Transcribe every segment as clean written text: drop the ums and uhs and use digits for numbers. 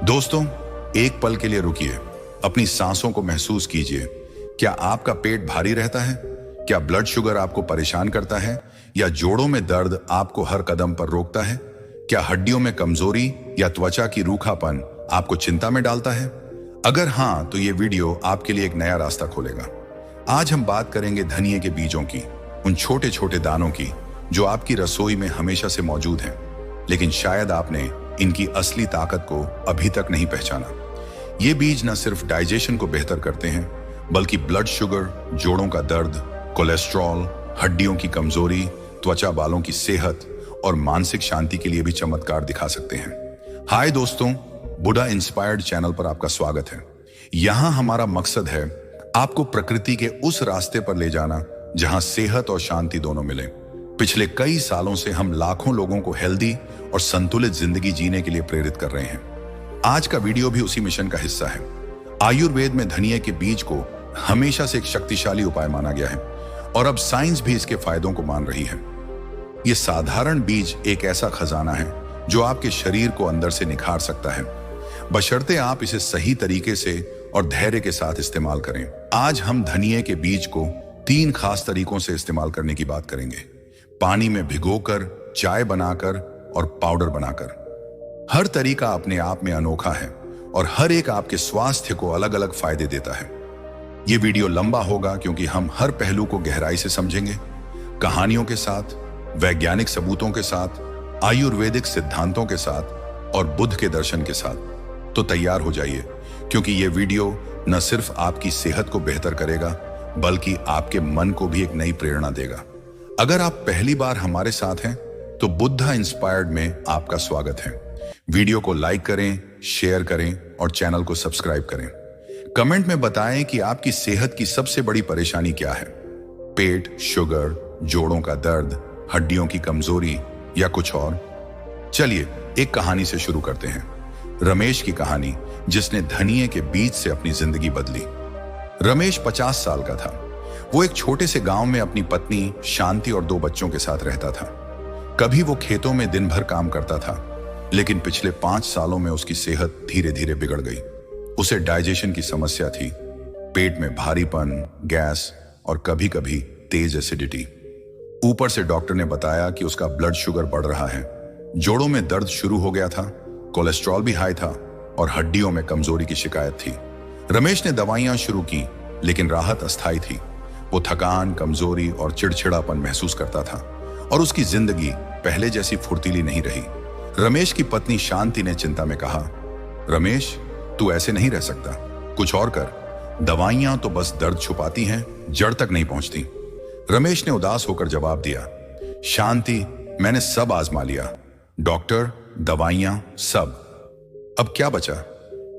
दोस्तों, एक पल के लिए रुकिए, अपनी सांसों को महसूस कीजिए। क्या आपका पेट भारी रहता है? क्या ब्लड शुगर आपको परेशान करता है? या जोड़ों में दर्द आपको हर कदम पर रोकता है? क्या हड्डियों में कमजोरी या त्वचा की रूखापन आपको चिंता में डालता है? अगर हाँ, तो ये वीडियो आपके लिए एक नया रास्ता खोलेगा। आज हम बात करेंगे धनिये के बीजों की, उन छोटे छोटे दानों की जो आपकी रसोई में हमेशा से मौजूद हैं, लेकिन शायद आपने इनकी असली ताकत को अभी तक नहीं पहचाना। ये बीज न सिर्फ डाइजेशन को बेहतर करते हैं, बल्कि ब्लड शुगर, जोड़ों का दर्द, कोलेस्ट्रॉल, हड्डियों की कमजोरी, त्वचा बालों की सेहत और मानसिक शांति के लिए भी चमत्कार दिखा सकते हैं। हाय दोस्तों, बुढ़ा इंस्पायर्ड चैनल पर आपका स्वागत है। यहाँ हमारा मकसद है आपको प्रकृति के उस रास्ते पर ले जाना जहां सेहत और शांति दोनों मिले। पिछले कई सालों से हम लाखों लोगों को हेल्दी और संतुलित जिंदगी जीने के लिए प्रेरित कर रहे हैं। आज का वीडियो भी उसी मिशन का हिस्सा है। आयुर्वेद में धनिये के बीज को हमेशा से एक शक्तिशाली उपाय माना गया है और अब साइंस भी इसके फायदों को मान रही है। यह साधारण बीज एक ऐसा खजाना है जो आपके शरीर को अंदर से निखार सकता है, बशर्ते आप इसे सही तरीके से और धैर्य के साथ इस्तेमाल करें। आज हम धनिये के बीज को 3 खास तरीकों से इस्तेमाल करने की बात करेंगे। पानी में भिगोकर, चाय बनाकर और पाउडर बनाकर। हर तरीका अपने आप में अनोखा है और हर एक आपके स्वास्थ्य को अलग अलग फायदे देता है। यह वीडियो लंबा होगा क्योंकि हम हर पहलू को गहराई से समझेंगे, कहानियों के साथ, वैज्ञानिक सबूतों के साथ, आयुर्वेदिक सिद्धांतों के साथ और बुद्ध के दर्शन के साथ। तो तैयार हो जाइए, क्योंकि यह वीडियो न सिर्फ आपकी सेहत को बेहतर करेगा, बल्कि आपके मन को भी एक नई प्रेरणा देगा। अगर आप पहली बार हमारे साथ हैं तो बुद्धा इंस्पायर्ड में आपका स्वागत है। वीडियो को लाइक करें, शेयर करें और चैनल को सब्सक्राइब करें। कमेंट में बताएं कि आपकी सेहत की सबसे बड़ी परेशानी क्या है। पेट, शुगर, जोड़ों का दर्द, हड्डियों की कमजोरी या कुछ और। चलिए एक कहानी से शुरू करते हैं। रमेश की कहानी, जिसने धनिये के बीज से अपनी जिंदगी बदली। रमेश 50 साल का था। वो एक छोटे से गांव में अपनी पत्नी शांति और 2 बच्चों के साथ रहता था। कभी वो खेतों में दिन भर काम करता था, लेकिन पिछले 5 सालों में उसकी सेहत धीरे धीरे बिगड़ गई। उसे डाइजेशन की समस्या थी, पेट में भारीपन, गैस और कभी कभी तेज एसिडिटी। ऊपर से डॉक्टर ने बताया कि उसका ब्लड शुगर बढ़ रहा है, जोड़ों में दर्द शुरू हो गया था, कोलेस्ट्रॉल भी हाई था और हड्डियों में कमजोरी की शिकायत थी। रमेश ने दवाइयां शुरू की, लेकिन राहत अस्थायी थी। वो थकान, कमजोरी और चिड़चिड़ापन महसूस करता था और उसकी जिंदगी पहले जैसी फुर्तीली नहीं रही। रमेश की पत्नी शांति ने चिंता में कहा, रमेश, तू ऐसे नहीं रह सकता, कुछ और कर। दवाइयां तो बस दर्द छुपाती हैं, जड़ तक नहीं पहुंचती। रमेश ने उदास होकर जवाब दिया, शांति, मैंने सब आजमा लिया, डॉक्टर, दवाइयां, सब। अब क्या बचा?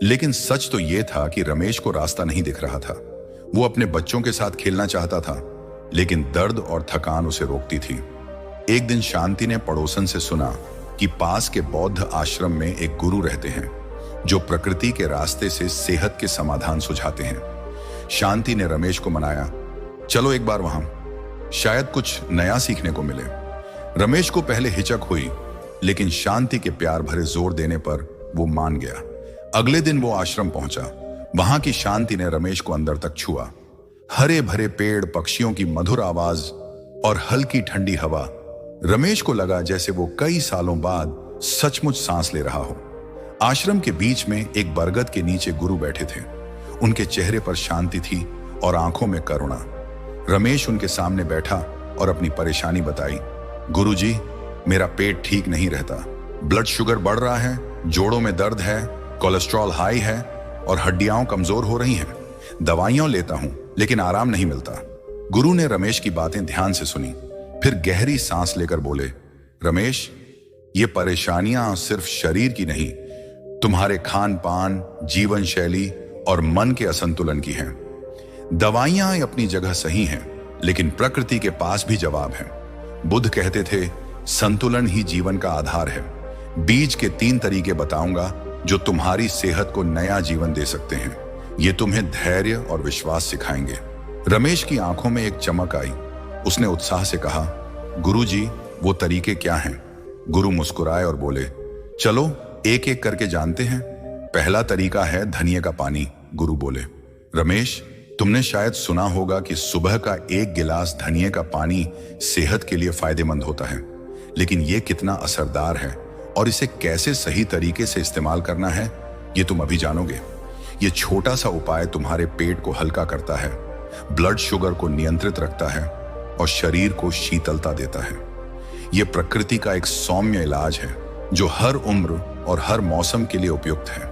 लेकिन सच तो यह था कि रमेश को रास्ता नहीं दिख रहा था। वो अपने बच्चों के साथ खेलना चाहता था, लेकिन दर्द और थकान उसे रोकती थी। एक दिन शांति ने पड़ोसन से सुना कि पास के बौद्ध आश्रम में एक गुरु रहते हैं जो प्रकृति के रास्ते से सेहत के समाधान सुझाते हैं। शांति ने रमेश को मनाया, चलो एक बार वहां, शायद कुछ नया सीखने को मिले। रमेश को पहले हिचक हुई, लेकिन शांति के प्यार भरे जोर देने पर वो मान गया। अगले दिन वो आश्रम पहुंचा। वहां की शांति ने रमेश को अंदर तक छुआ। हरे भरे पेड़, पक्षियों की मधुर आवाज और हल्की ठंडी हवा। रमेश को लगा जैसे वो कई सालों बाद सचमुच सांस ले रहा हो। आश्रम के बीच में एक बरगद के नीचे गुरु बैठे थे। उनके चेहरे पर शांति थी और आंखों में करुणा। रमेश उनके सामने बैठा और अपनी परेशानी बताई। गुरुजी, मेरा पेट ठीक नहीं रहता, ब्लड शुगर बढ़ रहा है, जोड़ों में दर्द है, कोलेस्ट्रॉल हाई है और हड्डियां कमजोर हो रही हैं। दवाइयां लेता हूं, लेकिन आराम नहीं मिलता। गुरु ने रमेश की बातें ध्यान से सुनी, फिर गहरी सांस लेकर बोले, रमेश, ये परेशानियां सिर्फ शरीर की नहीं, तुम्हारे खान पान, जीवन शैली और मन के असंतुलन की हैं। दवाइयां अपनी जगह सही हैं, लेकिन प्रकृति के पास भी जवाब है। बुद्ध कहते थे, संतुलन ही जीवन का आधार है। बीज के 3 तरीके बताऊंगा जो तुम्हारी सेहत को नया जीवन दे सकते हैं। ये तुम्हें धैर्य और विश्वास सिखाएंगे। रमेश की आंखों में एक चमक आई। उसने उत्साह से कहा, गुरुजी, वो तरीके क्या हैं? गुरु मुस्कुराए और बोले, चलो एक एक करके जानते हैं। पहला तरीका है धनिये का पानी, गुरु बोले। रमेश, तुमने शायद सुना होगा कि सुबह का एक गिलास धनिये का पानी सेहत के लिए फायदेमंद होता है, लेकिन यह कितना असरदार है और इसे कैसे सही तरीके से इस्तेमाल करना है, ये तुम अभी जानोगे। ये छोटा सा उपाय तुम्हारे पेट को हल्का करता है, ब्लड शुगर को नियंत्रित रखता है और शरीर को शीतलता देता है। यह प्रकृति का एक सौम्य इलाज है जो हर उम्र और हर मौसम के लिए उपयुक्त है।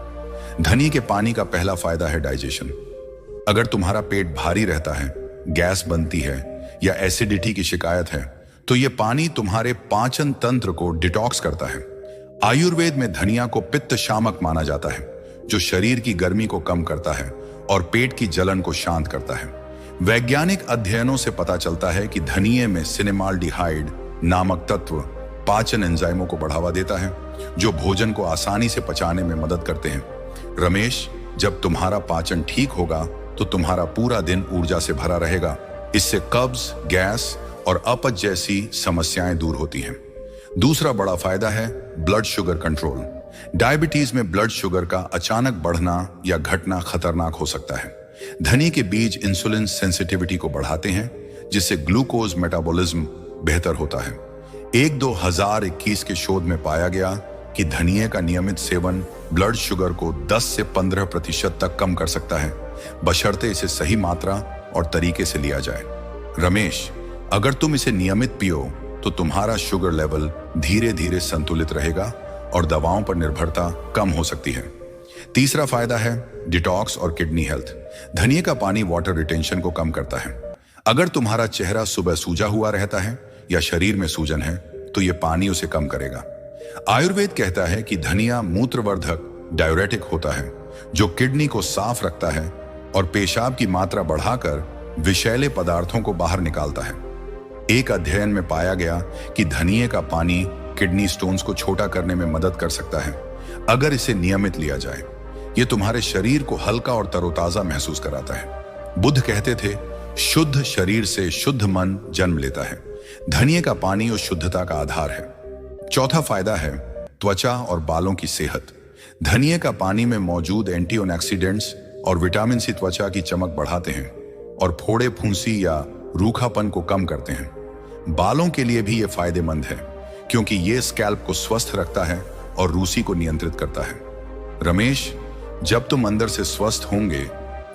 धनिये के पानी का पहला फायदा है डाइजेशन। अगर तुम्हारा पेट भारी रहता है, गैस बनती है या एसिडिटी की शिकायत है, तो यह पानी तुम्हारे पाचन तंत्र को डिटॉक्स करता है। आयुर्वेद में धनिया को पित्त शामक माना जाता है, जो शरीर की गर्मी को कम करता है और पेट की जलन को शांत करता है। वैज्ञानिक अध्ययनों से पता चलता है कि धनिये में सिनेमाल्डिहाइड नामक तत्व पाचन एंजाइमों को बढ़ावा देता है, जो भोजन को आसानी से पचाने में मदद करते हैं। रमेश, जब तुम्हारा पाचन ठीक होगा तो तुम्हारा पूरा दिन ऊर्जा से भरा रहेगा। इससे कब्ज, गैस और अपच जैसी समस्याएं दूर होती हैं। दूसरा बड़ा फायदा है ब्लड शुगर कंट्रोल। डायबिटीज में ब्लड शुगर का अचानक बढ़ना या घटना खतरनाक हो सकता है। धनिये के बीज इंसुलिन सेंसिटिविटी को बढ़ाते हैं, जिससे ग्लूकोज मेटाबॉलिज्म बेहतर होता है। 2021 के शोध में पाया गया कि धनिये का नियमित सेवन ब्लड शुगर को 10 से 15% तक कम कर सकता है, बशर्ते इसे सही मात्रा और तरीके से लिया जाए। रमेश, अगर तुम इसे नियमित पियो तो तुम्हारा शुगर लेवल धीरे धीरे संतुलित रहेगा और दवाओं पर निर्भरता कम हो सकती है। तीसरा फायदा है डिटॉक्स और किडनी हेल्थ। धनिये का पानी वाटर रिटेंशन को कम करता है। अगर तुम्हारा चेहरा सुबह सूजा हुआ रहता है या शरीर में सूजन है, तो यह पानी उसे कम करेगा। आयुर्वेद कहता है कि धनिया मूत्रवर्धक डायuretic होता है, जो किडनी को साफ रखता है और पेशाब की मात्रा बढ़ाकर विषैले पदार्थों को बाहर निकालता है। एक अध्ययन में पाया गया कि धनिये का पानी किडनी स्टोन्स को छोटा करने में मदद कर सकता है, अगर इसे नियमित लिया जाए। यह तुम्हारे शरीर को हल्का और तरोताजा महसूस कराता है। बुद्ध कहते थे, शुद्ध शरीर से शुद्ध मन जन्म लेता है। धनिये का पानी उस शुद्धता का आधार है। चौथा फायदा है त्वचा और बालों की सेहत। धनिये का पानी में मौजूद एंटीऑक्सीडेंट्स और विटामिन सी त्वचा की चमक बढ़ाते हैं और फोड़े, फुंसी या रूखापन को कम करते हैं। बालों के लिए भी यह फायदेमंद है, क्योंकि यह स्कैल्प को स्वस्थ रखता है और रूसी को नियंत्रित करता है। रमेश, जब तुम अंदर से स्वस्थ होंगे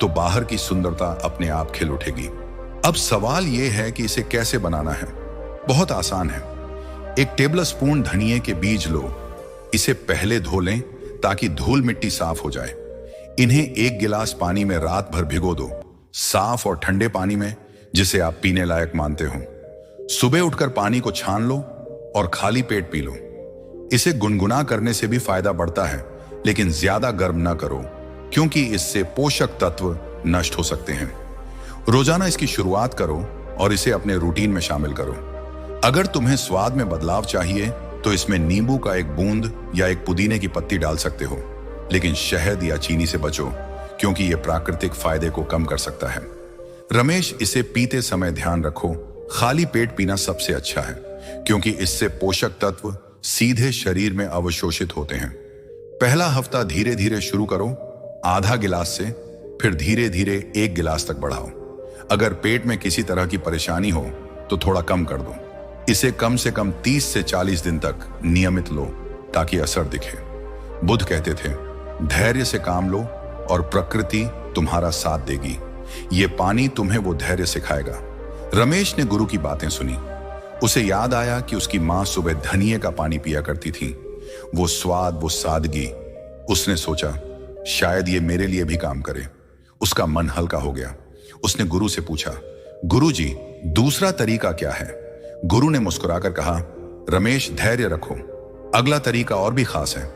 तो बाहर की सुंदरता अपने आप खिल उठेगी। अब सवाल यह है कि इसे कैसे बनाना है। बहुत आसान है। 1 टेबल स्पून धनिये के बीज लो। इसे पहले धो लें ताकि धूल मिट्टी साफ हो जाए। इन्हें 1 गिलास पानी में रात भर भिगो दो, साफ और ठंडे पानी में, जिसे आप पीने लायक मानते हो। सुबह उठकर पानी को छान लो और खाली पेट पी लो। इसे गुनगुना करने से भी फायदा बढ़ता है, लेकिन ज्यादा गर्म ना करो, क्योंकि इससे पोषक तत्व नष्ट हो सकते हैं। रोजाना इसकी शुरुआत करो और इसे अपने रूटीन में शामिल करो। अगर तुम्हें स्वाद में बदलाव चाहिए तो इसमें नींबू का एक बूंद या एक पुदीने की पत्ती डाल सकते हो, लेकिन शहद या चीनी से बचो, क्योंकि यह प्राकृतिक फायदे को कम कर सकता है। रमेश, इसे पीते समय ध्यान रखो, खाली पेट पीना सबसे अच्छा है, क्योंकि इससे पोषक तत्व सीधे शरीर में अवशोषित होते हैं। पहला हफ्ता धीरे धीरे शुरू करो, आधा गिलास से, फिर धीरे धीरे 1 गिलास तक बढ़ाओ। अगर पेट में किसी तरह की परेशानी हो तो थोड़ा कम कर दो। इसे कम से कम 30 से 40 दिन तक नियमित लो ताकि असर दिखे। बुद्ध कहते थे, धैर्य से काम लो और प्रकृति तुम्हारा साथ देगी। ये पानी तुम्हें वो धैर्य सिखाएगा। रमेश ने गुरु की बातें सुनी। उसे याद आया कि उसकी मां सुबह धनिये का पानी पिया करती थी। वो स्वाद, वो सादगी। उसने सोचा, शायद ये मेरे लिए भी काम करे। उसका मन हल्का हो गया। उसने गुरु से पूछा, गुरुजी, दूसरा तरीका क्या है? गुरु ने मुस्कुराकर कहा, रमेश, धैर्य रखो, अगला तरीका और भी खास है।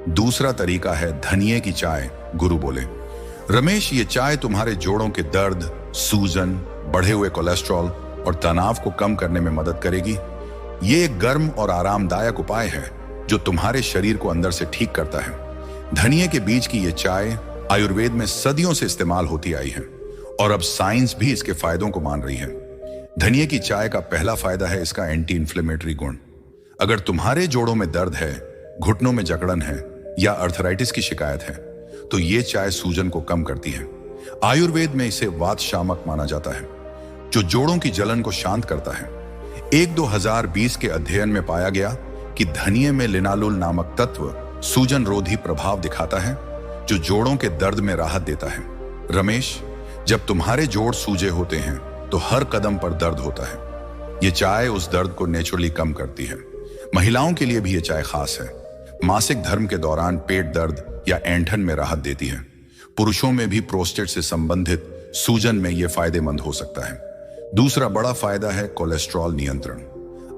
दूसरा तरीका है धनिये की चाय, गुरु बोले। रमेश, ये चाय तुम्हारे जोड़ों के दर्द, सूजन, बढ़े हुए कोलेस्ट्रॉल और तनाव को कम करने में मदद करेगी। ये एक गर्म और आरामदायक उपाय है जो तुम्हारे शरीर को अंदर से ठीक करता है। धनिये के बीज की ये चाय आयुर्वेद में सदियों से इस्तेमाल होती आई है और अब साइंस भी इसके फायदों को मान रही है। धनिये की चाय का पहला फायदा है इसका एंटी इन्फ्लेमेटरी गुण। अगर तुम्हारे जोड़ों में दर्द है, घुटनों में जकड़न है या अर्थराइटिस की शिकायत है, तो ये चाय सूजन को कम करती है। आयुर्वेद में इसे वात शामक माना जाता है, जो जोड़ों की जलन को शांत करता है। 2020 के अध्ययन में पाया गया कि धनिये में लिनालुल नामक तत्व सूजन रोधी प्रभाव दिखाता है, जो जोड़ों के दर्द में राहत देता है। रमेश, जब तुम्हारे जोड़ सूजे होते हैं तो हर कदम पर दर्द होता है। ये चाय उस दर्द को नेचुरली कम करती है। महिलाओं के लिए भी ये चाय खास है। मासिक धर्म के दौरान पेट दर्द या ऐंठन में राहत देती है। पुरुषों में भी प्रोस्टेट से संबंधित सूजन में यह फायदेमंद हो सकता है। दूसरा बड़ा फायदा है कोलेस्ट्रॉल नियंत्रण।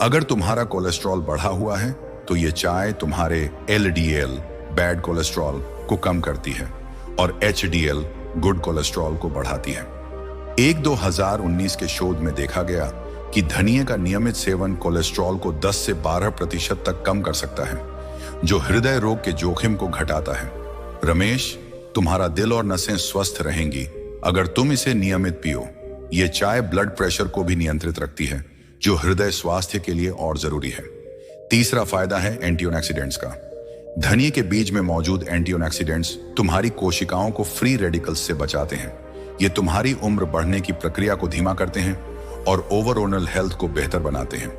अगर तुम्हारा कोलेस्ट्रॉल बढ़ा हुआ है तो यह चाय तुम्हारे LDL बैड कोलेस्ट्रॉल को कम करती है और HDL गुड कोलेस्ट्रॉल को बढ़ाती है। 2019 के शोध में देखा गया कि धनिये का नियमित सेवन कोलेस्ट्रॉल को 10 से 12% तक कम कर सकता है, जो हृदय रोग के जोखिम को घटाता है। रमेश, तुम्हारा दिल और नसें स्वस्थ रहेंगी अगर तुम इसे नियमित पियो। ये चाय ब्लड प्रेशर को भी नियंत्रित रखती है, जो हृदय स्वास्थ्य के लिए और जरूरी है। तीसरा फायदा है एंटीऑक्सीडेंट्स का। धनिये के बीज में मौजूद एंटीऑक्सीडेंट्स तुम्हारी कोशिकाओं को फ्री रेडिकल्स से बचाते हैं। ये तुम्हारी उम्र बढ़ने की प्रक्रिया को धीमा करते हैं और ओवरऑल हेल्थ को बेहतर बनाते हैं।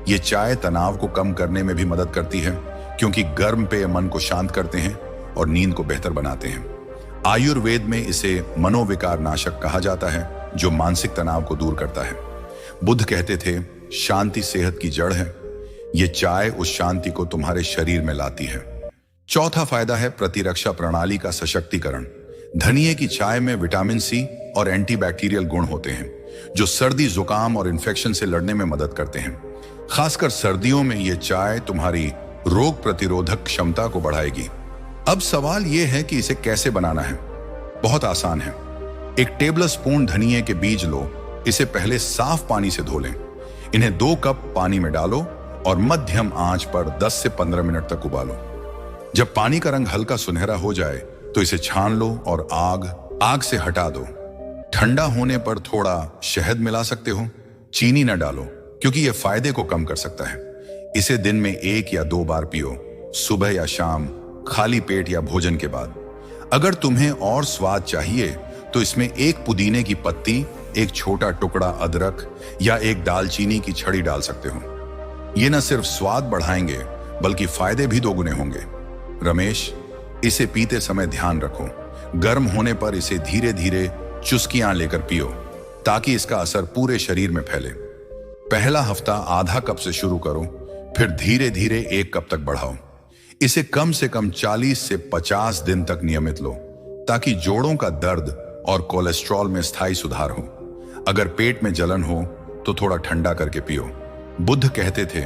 ये चाय तनाव को कम करने में भी मदद करती है, क्योंकि गर्म पेय मन को शांत करते हैं और नींद को बेहतर बनाते हैं। आयुर्वेद में इसे मनोविकार नाशक कहा जाता है, जो मानसिक तनाव को दूर करता है। बुद्ध कहते थे, शांति सेहत की जड़ है। ये चाय उस शांति को तुम्हारे शरीर में लाती है। चौथा फायदा है प्रतिरक्षा प्रणाली का सशक्तिकरण। धनिये की चाय में विटामिन सी और एंटीबैक्टीरियल गुण होते हैं, जो सर्दी, जुकाम और इन्फेक्शन से लड़ने में मदद करते हैं। खासकर सर्दियों में यह चाय तुम्हारी रोग प्रतिरोधक क्षमता को बढ़ाएगी। अब सवाल यह है कि इसे कैसे बनाना है। बहुत आसान है। 1 टेबल स्पून धनिये के बीज लो। इसे पहले साफ पानी से धो लें। इन्हें 2 कप पानी में डालो और मध्यम आंच पर 10 से 15 मिनट तक उबालो। जब पानी का रंग हल्का सुनहरा हो जाए तो इसे छान लो और आग से हटा दो। ठंडा होने पर थोड़ा शहद मिला सकते हो। चीनी न डालो, क्योंकि यह फायदे को कम कर सकता है। इसे दिन में 1 या 2 बार पियो, सुबह या शाम, खाली पेट या भोजन के बाद। अगर तुम्हें और स्वाद चाहिए तो इसमें 1 पुदीने की पत्ती, 1 छोटा टुकड़ा अदरक या 1 दालचीनी की छड़ी डाल सकते हो। ये न सिर्फ स्वाद बढ़ाएंगे बल्कि फायदे भी 2 गुने होंगे। रमेश, इसे पीते समय ध्यान रखो, गर्म होने पर इसे धीरे धीरे चुस्कियां लेकर पियो, ताकि इसका असर पूरे शरीर में फैले। पहला हफ्ता आधा कप से शुरू करो, फिर धीरे धीरे 1 कप तक बढ़ाओ। इसे कम से कम 40 से 50 दिन तक नियमित लो, ताकि जोड़ों का दर्द और कोलेस्ट्रॉल में स्थायी सुधार हो। अगर पेट में जलन हो तो थोड़ा ठंडा करके पियो। बुद्ध कहते थे,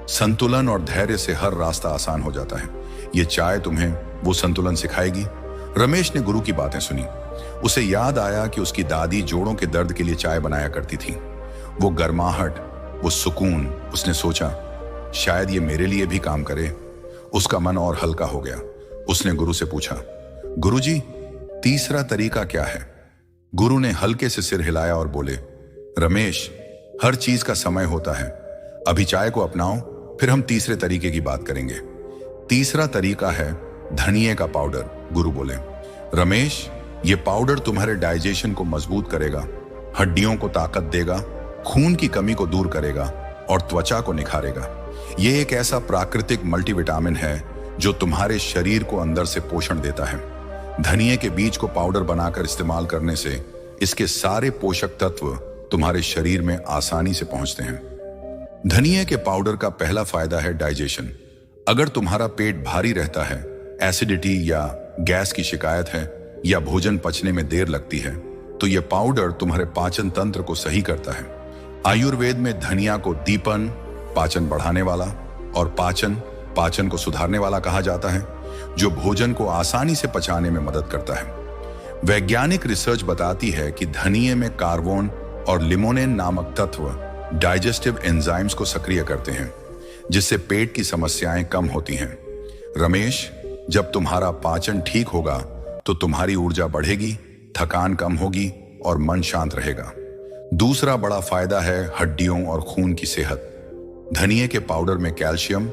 संतुलन और धैर्य से हर रास्ता आसान हो जाता है। ये चाय तुम्हें वो संतुलन सिखाएगी। रमेश ने गुरु की बातें सुनी। उसे याद आया कि उसकी दादी जोड़ों के दर्द के लिए चाय बनाया करती थी। वो गर्माहट, वो सुकून, उसने सोचा शायद ये मेरे लिए भी काम करे। उसका मन और हल्का हो गया। उसने गुरु से पूछा, गुरुजी, तीसरा तरीका क्या है? गुरु ने हल्के से सिर हिलाया और बोले, रमेश, हर चीज का समय होता है। अभी चाय को अपनाओ, फिर हम तीसरे तरीके की बात करेंगे। तीसरा तरीका है धनिये का पाउडर। गुरु बोले, रमेश, ये पाउडर तुम्हारे डाइजेशन को मजबूत करेगा, हड्डियों को ताकत देगा, खून की कमी को दूर करेगा और त्वचा को निखारेगा। ये एक ऐसा प्राकृतिक मल्टीविटामिन है जो तुम्हारे शरीर को अंदर से पोषण देता है। धनिये के बीज को पाउडर बनाकर इस्तेमाल करने से इसके सारे पोषक तत्व तुम्हारे शरीर में आसानी से पहुंचते हैं। धनिये के पाउडर का पहला फायदा है डाइजेशन। अगर तुम्हारा पेट भारी रहता है, एसिडिटी या गैस की शिकायत है, या भोजन पचने में देर लगती है, तो यह पाउडर तुम्हारे पाचन तंत्र को सही करता है। आयुर्वेद में धनिया को दीपन, पाचन बढ़ाने वाला, और पाचन को सुधारने वाला कहा जाता है, जो भोजन को आसानी से पचाने में मदद करता है। वैज्ञानिक रिसर्च बताती है कि धनिये में कार्बोन और लिमोनिन नामक तत्व डाइजेस्टिव एंजाइम्स को सक्रिय करते हैं, जिससे पेट की समस्याएं कम होती हैं। रमेश, जब तुम्हारा पाचन ठीक होगा तो तुम्हारी ऊर्जा बढ़ेगी, थकान कम होगी और मन शांत रहेगा। दूसरा बड़ा फायदा है हड्डियों और खून की सेहत। धनिये के पाउडर में कैल्शियम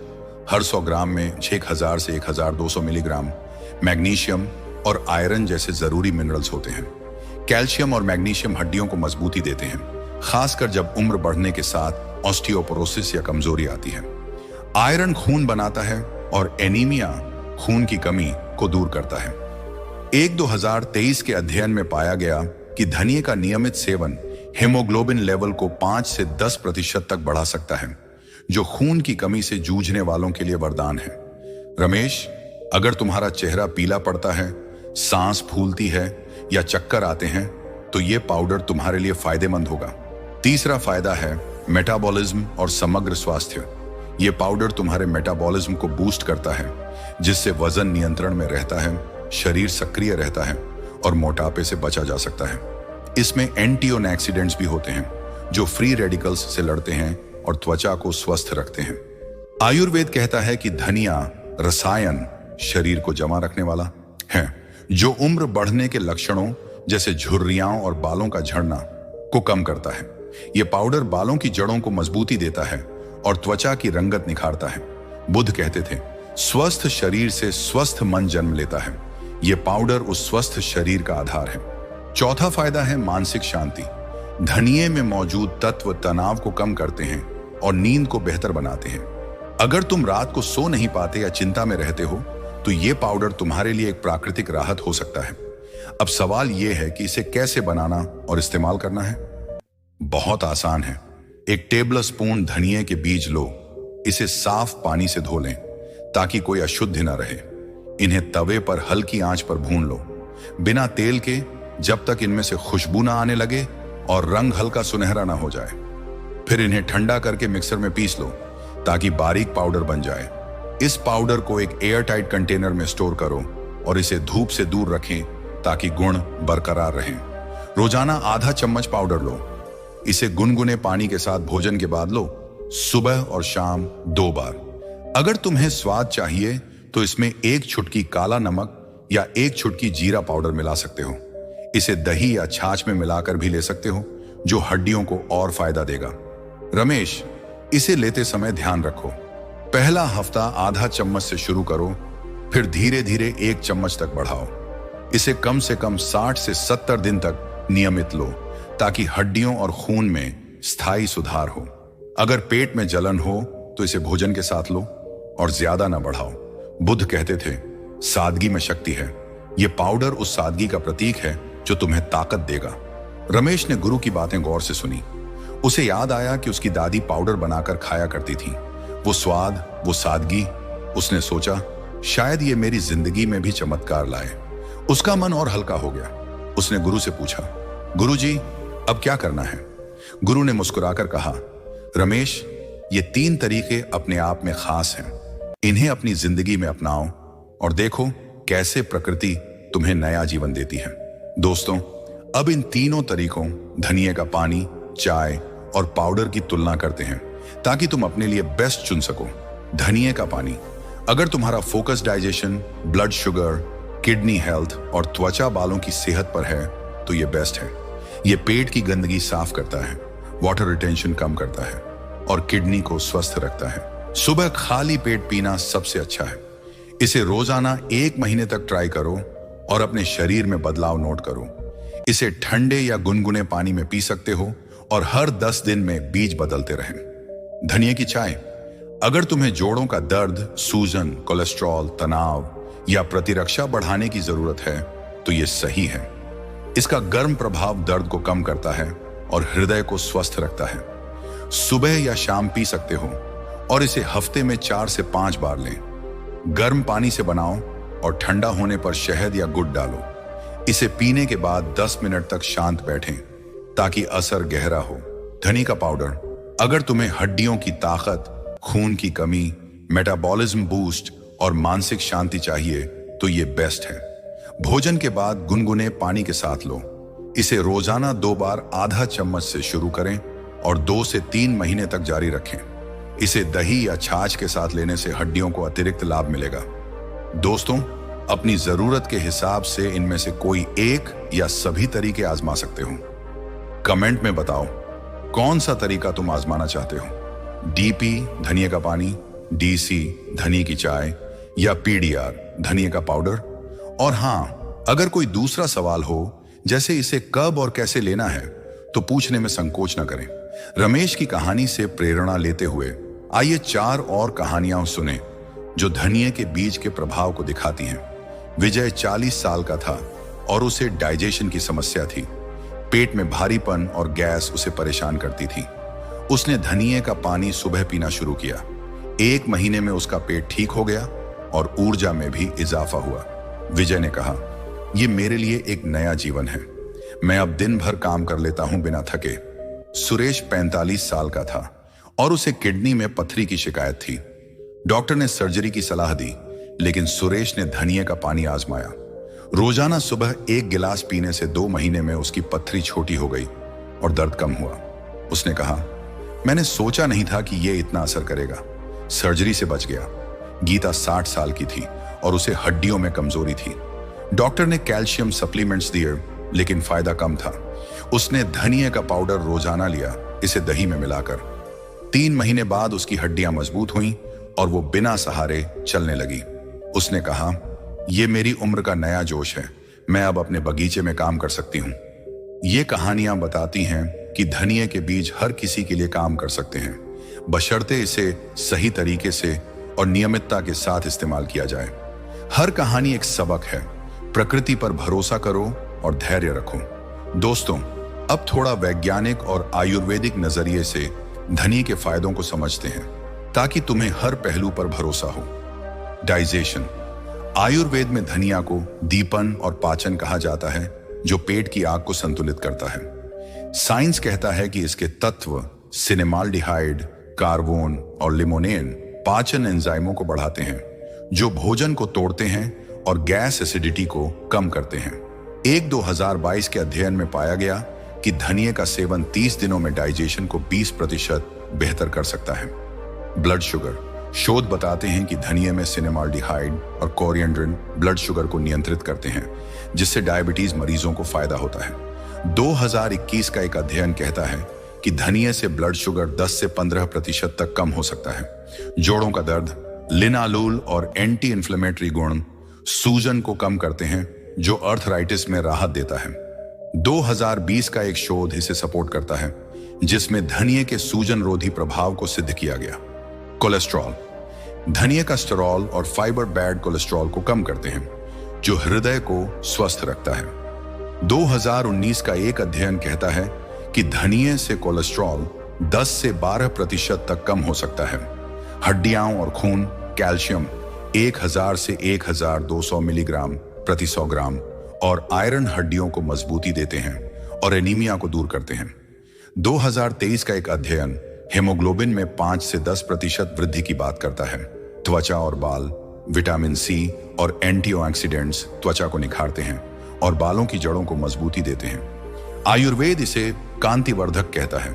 हर 100 ग्राम में 6000 से 1200 मिलीग्राम, मैग्नीशियम और आयरन जैसे जरूरी मिनरल्स होते हैं। कैल्शियम और मैग्नीशियम हड्डियों को मजबूती देते हैं, खासकर जब उम्र बढ़ने के साथ ऑस्टियोपोरोसिस या कमजोरी आती है। आयरन खून बनाता है और एनीमिया खून की कमी को दूर करता है। एक 2023 के अध्ययन में पाया गया कि धनिये का नियमित सेवन हीमोग्लोबिन लेवल को 5 से 10% तक बढ़ा सकता है, जो खून की कमी से जूझने वालों के लिए वरदान है। रमेश, अगर तुम्हारा चेहरा पीला पड़ता है, सांस फूलती है या चक्कर आते हैं, तो ये पाउडर तुम्हारे लिए फायदेमंद होगा। तीसरा फायदा है मेटाबॉलिज्म और समग्र स्वास्थ्य। ये पाउडर तुम्हारे मेटाबॉलिज्म को बूस्ट करता है, जिससे वजन नियंत्रण में रहता है, शरीर सक्रिय रहता है और मोटापे से बचा जा सकता है। इसमें एंटीऑक्सीडेंट्स भी होते हैं, जो फ्री रेडिकल्स से लड़ते हैं और त्वचा को स्वस्थ रखते हैं। आयुर्वेद कहता है कि धनिया रसायन शरीर को जमा रखने वाला है, जो उम्र बढ़ने के लक्षणों जैसे झुर्रियां और बालों का झड़ना को कम करता है। यह पाउडर बालों की जड़ों को मजबूती देता है और त्वचा की रंगत निखारता है। बुद्ध कहते थे, स्वस्थ शरीर से स्वस्थ मन जन्म लेता है। यह पाउडर उस स्वस्थ शरीर का आधार है। चौथा फायदा है मानसिक शांति। धनिये में मौजूद तत्व तनाव को कम करते हैं और नींद को बेहतर बनाते हैं। अगर तुम रात को सो नहीं पाते या चिंता में रहते हो, तो यह पाउडर तुम्हारे लिए एक प्राकृतिक राहत हो सकता है। अब सवाल यह है कि इसे कैसे बनाना और इस्तेमाल करना है। बहुत आसान है। एक टेबल स्पून धनिये के बीज लो, इसे साफ पानी से धो लें ताकि कोई अशुद्धि न रहे। इन्हें तवे पर हल्की आंच पर भून लो, बिना तेल के, जब तक इनमें से खुशबू ना आने लगे और रंग हल्का सुनहरा ना हो जाए। फिर इन्हें ठंडा करके मिक्सर में पीस लो ताकि बारीक पाउडर बन जाए। इस पाउडर को एक एयर टाइट कंटेनर में स्टोर करो और इसे धूप से दूर रखें ताकि गुण बरकरार रहें। रोजाना आधा चम्मच पाउडर लो, इसे गुनगुने पानी के साथ भोजन के बाद लो, सुबह और शाम 2 बार। अगर तुम्हें स्वाद चाहिए तो इसमें 1 चुटकी काला नमक या 1 चुटकी जीरा पाउडर मिला सकते हो। इसे दही या छाछ में मिलाकर भी ले सकते हो, जो हड्डियों को और फायदा देगा। रमेश, इसे लेते समय ध्यान रखो, पहला हफ्ता आधा चम्मच से शुरू करो, फिर धीरे धीरे 1 चम्मच तक बढ़ाओ। इसे कम से कम 60 से 70 दिन तक नियमित लो ताकि हड्डियों और खून में स्थायी सुधार हो। अगर पेट में जलन हो तो इसे भोजन के साथ लो और ज्यादा ना बढ़ाओ। बुद्ध कहते थे, सादगी में शक्ति है। यह पाउडर उस सादगी का प्रतीक है जो तुम्हें ताकत देगा। रमेश ने गुरु की बातें गौर से सुनी। उसे याद आया कि उसकी दादी पाउडर बनाकर खाया करती थी। वो स्वाद, वो सादगी। उसने सोचा, शायद ये मेरी जिंदगी में भी चमत्कार लाए। उसका मन और हल्का हो गया। उसने गुरु से पूछा, गुरुजी, अब क्या करना है? गुरु ने मुस्कुराकर कहा, रमेश, ये 3 तरीके अपने आप में खास हैं। इन्हें अपनी जिंदगी में अपनाओ और देखो कैसे प्रकृति तुम्हें नया जीवन देती है। दोस्तों, अब इन तीनों तरीकों, धनिये का पानी, चाय और पाउडर की तुलना करते हैं ताकि तुम अपने लिए बेस्ट चुन सको। धनिये का पानी, अगर तुम्हारा focus digestion, blood sugar, kidney health और त्वचा बालों की सेहत पर है तो ये बेस्ट है। ये पेट की गंदगी साफ करता है, वाटर रिटेंशन कम करता है और किडनी को स्वस्थ रखता है। सुबह खाली पेट पीना सबसे अच्छा है। इसे रोजाना 1 महीने तक ट्राई करो और अपने शरीर में बदलाव नोट करो। इसे ठंडे या गुनगुने पानी में पी सकते हो और हर 10 दिन में बीज बदलते रहें। धनिये की चाय, अगर तुम्हें जोड़ों का दर्द, सूजन, कोलेस्ट्रॉल, तनाव या प्रतिरक्षा बढ़ाने की जरूरत है तो यह सही है। इसका गर्म प्रभाव दर्द को कम करता है और हृदय को स्वस्थ रखता है। सुबह या शाम पी सकते हो और इसे हफ्ते में 4 से 5 बार लें। गर्म पानी से बनाओ और ठंडा होने पर शहद या गुड़ डालो। इसे पीने के बाद 10 मिनट तक शांत बैठें ताकि असर गहरा हो। धनी का पाउडर, अगर तुम्हें हड्डियों की ताकत, खून की कमी, मेटाबॉलिज्म बूस्ट और मानसिक शांति चाहिए तो ये बेस्ट है। भोजन के बाद गुनगुने पानी के साथ लो। इसे रोजाना 2 बार आधा चम्मच से शुरू करें और 2 से 3 महीने तक जारी रखें। इसे दही या छाछ के साथ लेने से हड्डियों को अतिरिक्त लाभ मिलेगा। दोस्तों, अपनी जरूरत के हिसाब से इनमें से कोई एक या सभी तरीके आजमा सकते हो। कमेंट में बताओ कौन सा तरीका तुम आजमाना चाहते हो, डीपी धनिये का पानी, डीसी धनिये की चाय या पीडीआर धनिये का पाउडर। और हाँ, अगर कोई दूसरा सवाल हो, जैसे इसे कब और कैसे लेना है, तो पूछने में संकोच न करें। रमेश की कहानी से प्रेरणा लेते हुए आइए 4 और कहानियां सुने जो धनिये के बीज के प्रभाव को दिखाती हैं। विजय 40 साल का था और उसे डाइजेशन की समस्या थी। पेट में भारीपन और गैस उसे परेशान करती थी। उसने धनिये का पानी सुबह पीना शुरू किया। 1 महीने में उसका पेट ठीक हो गया और ऊर्जा में भी इजाफा हुआ। विजय ने कहा, यह मेरे लिए एक नया जीवन है। मैं अब दिन भर काम कर लेता हूं बिना थके। सुरेश 45 साल का था और उसे किडनी में पथरी की शिकायत थी। डॉक्टर ने सर्जरी की सलाह दी, लेकिन सुरेश ने धनिये का पानी आजमाया। रोजाना सुबह 1 गिलास पीने से 2 महीने में उसकी पथरी छोटी हो गई और दर्द कम हुआ। उसने कहा, मैंने सोचा नहीं था कि यह इतना असर करेगा। सर्जरी से बच गया। गीता 60 साल की थी और उसे हड्डियों में कमजोरी थी। डॉक्टर ने कैल्शियम सप्लीमेंट्स दिए, लेकिन फायदा कम था। उसने धनिये का पाउडर रोजाना लिया, इसे दही में मिलाकर। 3 महीने बाद उसकी हड्डियां मजबूत हुईं और वो बिना सहारे चलने लगी। उसने कहा, यह मेरी उम्र का नया जोश है। मैं अब अपने बगीचे में काम कर सकती हूँ। ये कहानियां बताती हैं कि धनिये के बीज हर किसी के लिए काम कर सकते हैं, बशर्ते इसे सही तरीके से और नियमितता के साथ इस्तेमाल किया जाए। हर कहानी एक सबक है। प्रकृति पर भरोसा करो और धैर्य रखो। दोस्तों, अब थोड़ा वैज्ञानिक और आयुर्वेदिक नजरिए से धनिये के फायदों को समझते हैं, ताकि तुम्हें हर पहलू पर भरोसा हो। डाइजेशन। आयुर्वेद में धनिया को दीपन और पाचन कहा जाता है, जो पेट की आग को संतुलित करता है। साइंस कहता है कि इसके तत्व सिनेमाल्डिहाइड, कार्बोन और लिमोनेन पाचन एंजाइमों को बढ़ाते हैं, जो भोजन को तोड़ते हैं और गैस एसिडिटी को कम करते हैं। एक 2022 के अध्ययन में पाया गया कि धनिये का सेवन 30 दिनों में डाइजेशन को 20% बेहतर कर सकता है। Blood sugar. शोध बताते हैं कि धनिये में सिनेमाल्डिहाइड और कोरिएंड्रिन ब्लड शुगर को नियंत्रित करते हैं, जिससे डायबिटीज मरीजों को फायदा होता है। 2021 का एक अध्ययन कहता है कि धनिये से ब्लड शुगर 10 से 15% तक कम हो सकता है। जोड़ों का दर्द। लिनालूल और एंटी इन्फ्लेमेटरी गुण सूजन को कम करते हैं, जो अर्थराइटिस में राहत देता है। 2020 का एक शोध इसे सपोर्ट करता है, जिसमें धनिये के सूजन रोधी प्रभाव को सिद्ध किया गया। कोलेस्ट्रॉल। धनिये का स्टेरॉल और फाइबर बैड कोलेस्ट्रॉल को कम करते हैं, जो हृदय को स्वस्थ रखता है। 2019 का एक अध्ययन कहता है कि धनिये से कोलेस्ट्रॉल 10 से 12% तक कम हो सकता है। हड्डियां और खून। कैल्शियम 1000 से 1200 मिलीग्राम प्रति 100 ग्राम और आयरन हड्डियों को मजबूती देते हैं और एनीमिया को दूर करते हैं। 2023 का एक अध्ययन हेमोग्लोबिन में 5 से 10% वृद्धि की बात करता है। त्वचा और बाल। विटामिन सी और एंटीऑक्सीडेंट्स त्वचा को निखारते हैं और बालों की जड़ों को मजबूती देते हैं। आयुर्वेद इसे कांतिवर्धक कहता है।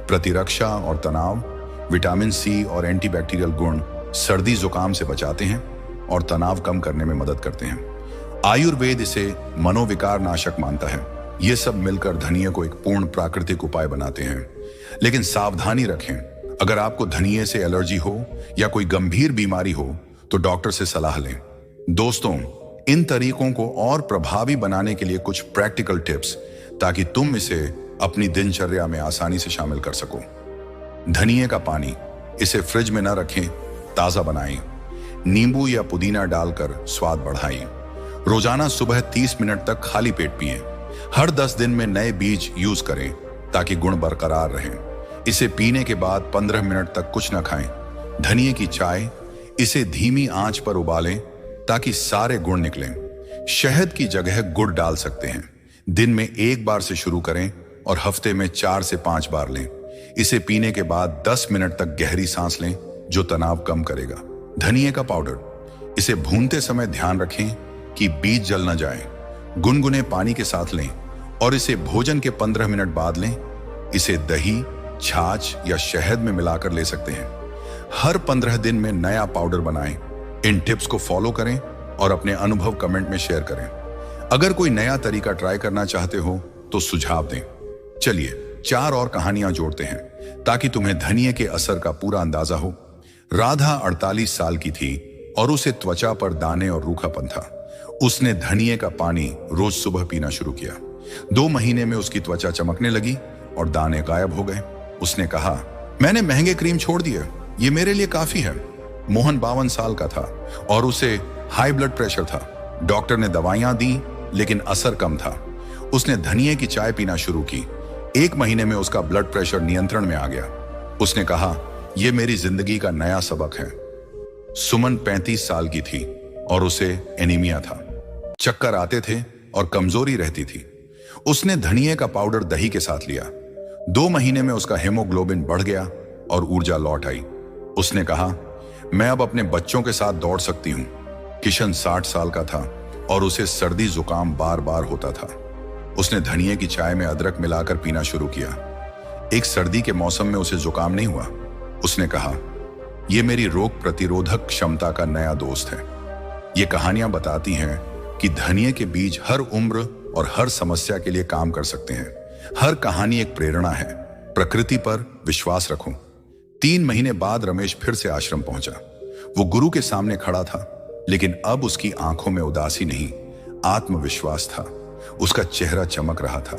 प्रतिरक्षा और तनाव। विटामिन सी और एंटीबैक्टीरियल गुण सर्दी जुकाम से बचाते हैं और तनाव कम करने में मदद करते हैं। आयुर्वेद इसे मनोविकार नाशक मानता है। ये सब मिलकर धनिये को एक पूर्ण प्राकृतिक उपाय बनाते हैं। लेकिन सावधानी रखें, अगर आपको धनिये से एलर्जी हो या कोई गंभीर बीमारी हो तो डॉक्टर से सलाह लें। दोस्तों, इन तरीकों को और प्रभावी बनाने के लिए कुछ प्रैक्टिकल टिप्स, ताकि तुम इसे अपनी दिनचर्या में आसानी से शामिल कर सको। धनिये का पानी। इसे फ्रिज में न रखें, ताजा बनाएं। नींबू या पुदीना डालकर स्वाद बढ़ाएं। रोजाना सुबह 30 मिनट तक खाली पेट पिएं। हर 10 दिन में नए बीज यूज करें ताकि गुण बरकरार रहें। इसे पीने के बाद 15 मिनट तक कुछ न खाएं। धनिये की चाय। इसे धीमी आंच पर उबालें ताकि सारे गुण निकलें। शहद की जगह गुड़ डाल सकते हैं। दिन में 1 बार से शुरू करें और हफ्ते में 4 से 5 बार लें। इसे पीने के बाद 10 मिनट तक गहरी सांस लें, जो तनाव कम करेगा। धनिये का पाउडर। इसे भूनते समय ध्यान रखें कि बीज जल न जाए। गुनगुने पानी के साथ लें और इसे भोजन के 15 मिनट बाद लें। इसे दही, छाछ या शहद में मिलाकर ले सकते हैं। हर 15 दिन में नया पाउडर बनाएं। इन टिप्स को फॉलो करें और अपने अनुभव कमेंट में शेयर करें। अगर कोई नया तरीका ट्राई करना चाहते हो तो सुझाव दें। चलिए 4 और कहानियां जोड़ते हैं ताकि तुम्हें धनिये के असर का पूरा अंदाजा हो। राधा 48 साल की थी और उसे त्वचा पर दाने और रूखापन था। उसने धनिए का पानी रोज सुबह पीना शुरू किया। 2 महीने में उसकी त्वचा चमकने लगी और दाने गायब हो गए। उसने कहा, मैंने महंगे क्रीम छोड़ दिए, ये मेरे लिए काफी है। मोहन 52 साल का था और उसे हाई ब्लड प्रेशर था। डॉक्टर ने दवाइयां दी लेकिन असर कम था। उसने धनिए की चाय पीना शुरू की। 1 महीने में उसका ब्लड प्रेशर नियंत्रण में आ गया। उसने कहा, यह मेरी जिंदगी का नया सबक है। सुमन 35 साल की थी और उसे एनीमिया था। चक्कर आते थे और कमजोरी रहती थी। उसने धनिए का पाउडर दही के साथ लिया। 2 महीने में उसका हेमोग्लोबिन बढ़ गया और ऊर्जा लौट आई। उसने कहा, मैं अब अपने बच्चों के साथ दौड़ सकती हूं। किशन 60 साल का था और उसे सर्दी जुकाम बार बार होता था। उसने धनिए की चाय में अदरक मिलाकर पीना शुरू किया। एक सर्दी के मौसम में उसे जुकाम नहीं हुआ। उसने कहा, यह मेरी रोग प्रतिरोधक क्षमता का नया दोस्त है। ये कहानियां बताती हैं कि धनिए के बीज हर उम्र और हर समस्या के लिए काम कर सकते हैं। हर कहानी एक प्रेरणा है। प्रकृति पर विश्वास रखो। 3 महीने बाद रमेश फिर से आश्रम पहुंचा। वो गुरु के सामने खड़ा था, लेकिन अब उसकी आंखों में उदासी नहीं, आत्मविश्वास था। उसका चेहरा चमक रहा था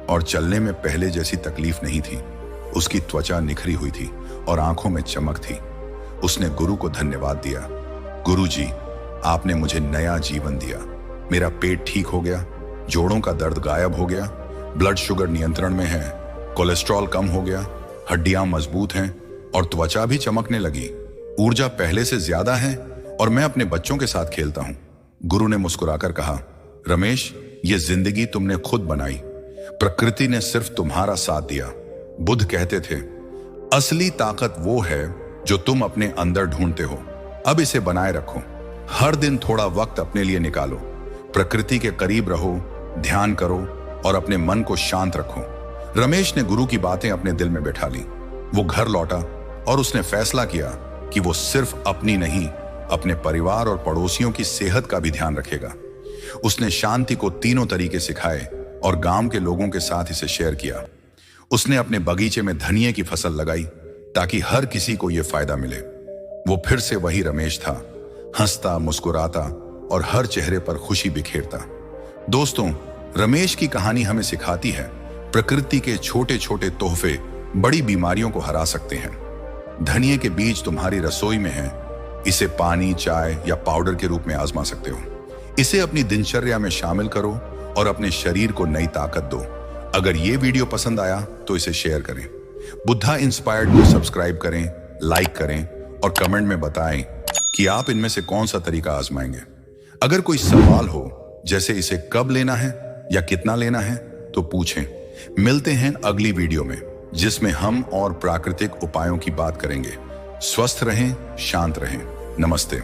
और चलने में पहले जैसी तकलीफ नहीं थी। उसकी त्वचा निखरी हुई थी और आंखों में चमक थी। उसने गुरु को धन्यवाद दिया। गुरु जी, आपने मुझे नया जीवन दिया। मेरा पेट ठीक हो गया, जोड़ों का दर्द गायब हो गया, ब्लड शुगर नियंत्रण में है, कोलेस्ट्रॉल कम हो गया, हड्डियां मजबूत हैं और त्वचा भी चमकने लगी। ऊर्जा पहले से ज्यादा है और मैं अपने बच्चों के साथ खेलता हूं। गुरु ने मुस्कुराकर कहा, रमेश, ये जिंदगी तुमने खुद बनाई, प्रकृति ने सिर्फ तुम्हारा साथ दिया। बुद्ध कहते थे, असली ताकत वो है जो तुम अपने अंदर ढूंढते हो। अब इसे बनाए रखो। हर दिन थोड़ा वक्त अपने लिए निकालो। प्रकृति के करीब रहो, ध्यान करो और अपने मन को शांत रखो। रमेश ने गुरु की बातें अपने दिल में बैठा ली। वो घर लौटा और उसने फैसला किया कि वो सिर्फ अपनी नहीं, अपने परिवार और पड़ोसियों की सेहत का भी ध्यान रखेगा। उसने शांति को तीनों तरीके सिखाए और गांव के लोगों के साथ इसे शेयर किया। उसने अपने बगीचे में धनिए की फसल लगाई ताकि हर किसी को यह फायदा मिले। वो फिर से वही रमेश था, हंसता, मुस्कुराता और हर चेहरे पर खुशी बिखेरता। दोस्तों, रमेश की कहानी हमें सिखाती है, प्रकृति के छोटे छोटे तोहफे बड़ी बीमारियों को हरा सकते हैं। धनिए के बीज तुम्हारी रसोई में हैं। इसे पानी, चाय या पाउडर के रूप में आजमा सकते हो। इसे अपनी दिनचर्या में शामिल करो और अपने शरीर को नई ताकत दो। अगर ये वीडियो पसंद आया तो इसे शेयर करें। बुद्धा इंस्पायर्ड को सब्सक्राइब करें, लाइक करें और कमेंट में बताएं कि आप इनमें से कौन सा तरीका आजमाएंगे। अगर कोई सवाल हो, जैसे इसे कब लेना है या कितना लेना है, तो पूछें। मिलते हैं अगली वीडियो में, जिसमें हम और प्राकृतिक उपायों की बात करेंगे। स्वस्थ रहें, शांत रहें। नमस्ते।